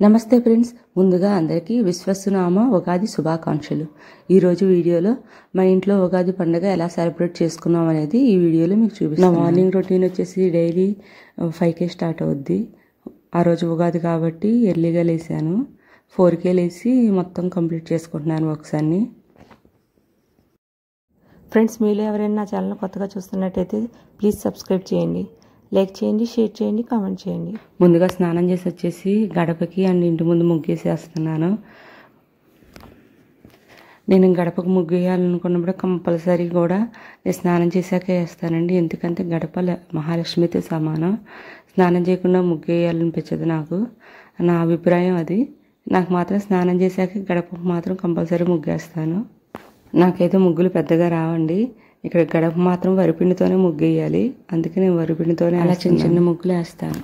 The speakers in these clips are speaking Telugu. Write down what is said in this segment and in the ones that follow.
నమస్తే ఫ్రెండ్స్, ముందుగా అందరికీ విశ్వస్సునామ ఉగాది శుభాకాంక్షలు. ఈరోజు వీడియోలో మా ఇంట్లో ఉగాది పండుగ ఎలా సెలబ్రేట్ చేసుకున్నాం అనేది ఈ వీడియోలో మీకు చూపిస్తాను. నా మార్నింగ్ రొటీన్ వచ్చేసి డైలీ 5కే స్టార్ట్ అవుద్ది. ఆ రోజు ఉగాది కాబట్టి ఎర్లీగా లేసాను. 4కే లేచి మొత్తం కంప్లీట్ చేసుకుంటున్నాను వర్క్స్ అన్నీ. ఫ్రెండ్స్, మీలో ఎవరైనా నా ఛానల్ కొత్తగా చూస్తున్నట్టయితే ప్లీజ్ సబ్స్క్రైబ్ చేయండి, లైక్ చేయండి, షేర్ చేయండి, కామెంట్ చేయండి. ముందుగా స్నానం చేసి వచ్చేసి గడపకి అండ్ ఇంటి ముందు ముగ్గేసేస్తున్నాను. నేను గడపకు ముగ్గు వేయాలనుకున్నప్పుడు కంపల్సరీ కూడా నేను స్నానం చేశాకే వేస్తానండి. ఎందుకంటే గడప మహాలక్ష్మితో సమానం. స్నానం చేయకుండా ముగ్గు వేయాలనిపించదు నాకు. నా అభిప్రాయం అది. నాకు మాత్రం స్నానం చేశాక గడపకు మాత్రం కంపల్సరీ ముగ్గేస్తాను. నాకైతే ముగ్గులు పెద్దగా రావండి. ఇక్కడ గడప మాత్రం వరిపిండితోనే ముగ్గు వేయాలి. అందుకే నేను వరిపిండితోనే అలా చిన్న చిన్న ముగ్గులు వేస్తాను.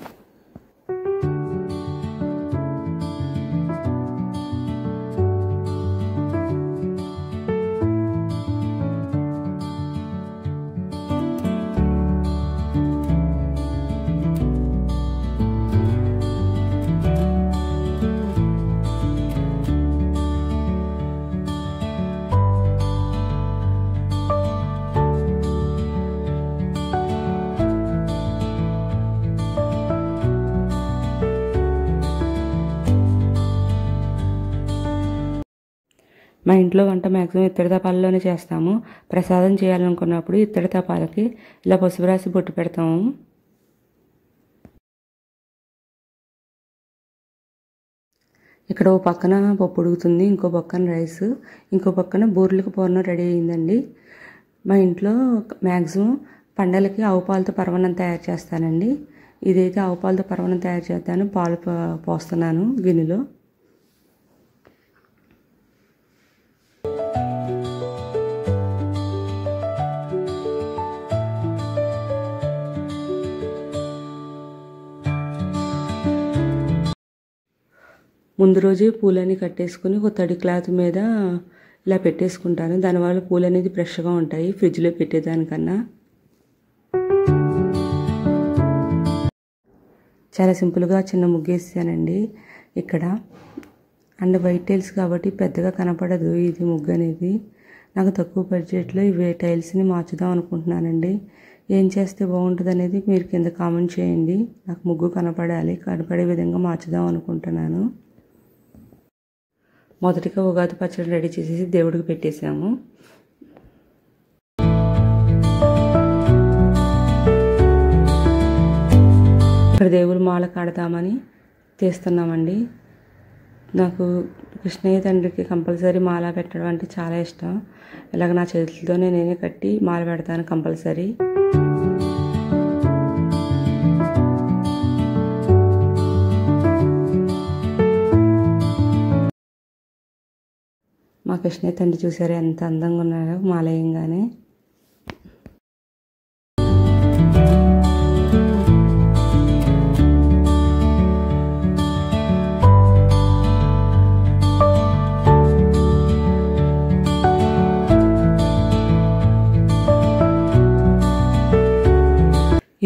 మా ఇంట్లో వంట మ్యాక్సిమం ఇత్తడి తపాలలోనే చేస్తాము. ప్రసాదం చేయాలనుకున్నప్పుడు ఇత్తడి తపాలకి ఇలా పసుపు రాసి బొట్టు పెడతాము. ఇక్కడ ఓ పక్కన పప్పు ఉడుకుతుంది, ఇంకో పక్కన రైస్, ఇంకో పక్కన బూరెలకు పూర్ణం రెడీ అయిందండి. మా ఇంట్లో మ్యాక్సిమం పండగలకి ఆవు పాలతో పరమాన్నం తయారు చేస్తానండి. ఇదైతే ఆవు పాలతో పరమాన్నం తయారు చేస్తాను. పాలు పోస్తున్నాను గిన్నెలో. ముందు రోజే పూలన్నీ కట్టేసుకుని ఒక తడి క్లాత్ మీద ఇలా పెట్టేసుకుంటాను. దానివల్ల పూలు అనేది ఫ్రెష్గా ఉంటాయి ఫ్రిడ్జ్లో పెట్టేదానికన్నా. చాలా సింపుల్గా చిన్న ముగ్గేసానండి ఇక్కడ. అండ్ వైట్ టైల్స్ కాబట్టి పెద్దగా కనపడదు ఇది ముగ్గు అనేది. నాకు తక్కువ బడ్జెట్లో ఇవే టైల్స్ని మార్చుదాం అనుకుంటున్నానండి. ఏం చేస్తే బాగుంటుంది అనేది మీరు కింద కామెంట్ చేయండి. నాకు ముగ్గు కనపడే విధంగా మార్చుదాం అనుకుంటున్నాను. మొదటిగా ఉగాది పచ్చడి రెడీ చేసేసి దేవుడికి పెట్టేసాము. ఇక్కడ దేవుడు మాల కడతామని తీస్తున్నామండి. నాకు కృష్ణయ్య తండ్రికి కంపల్సరీ మాల పెట్టడం అంటే చాలా ఇష్టం. ఇలాగ నా చేతులతోనే నేనే కట్టి మాల పెడతాను కంపల్సరీ. మా కృష్ణయ్య తండ్రి చూసారు ఎంత అందంగా ఉన్నారో మాలయంగానే.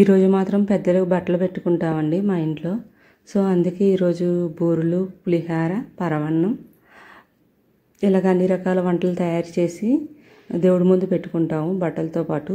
ఈరోజు మాత్రం పెద్దలకు బట్టలు పెట్టుకుంటామండి మా ఇంట్లో. సో అందుకే ఈరోజు బూరెలు, పులిహార, పరమాన్నం ఇలాగ అన్ని రకాల వంటలు తయారు చేసి దేవుడి ముందు పెట్టుకుంటాము బట్టలతో పాటు.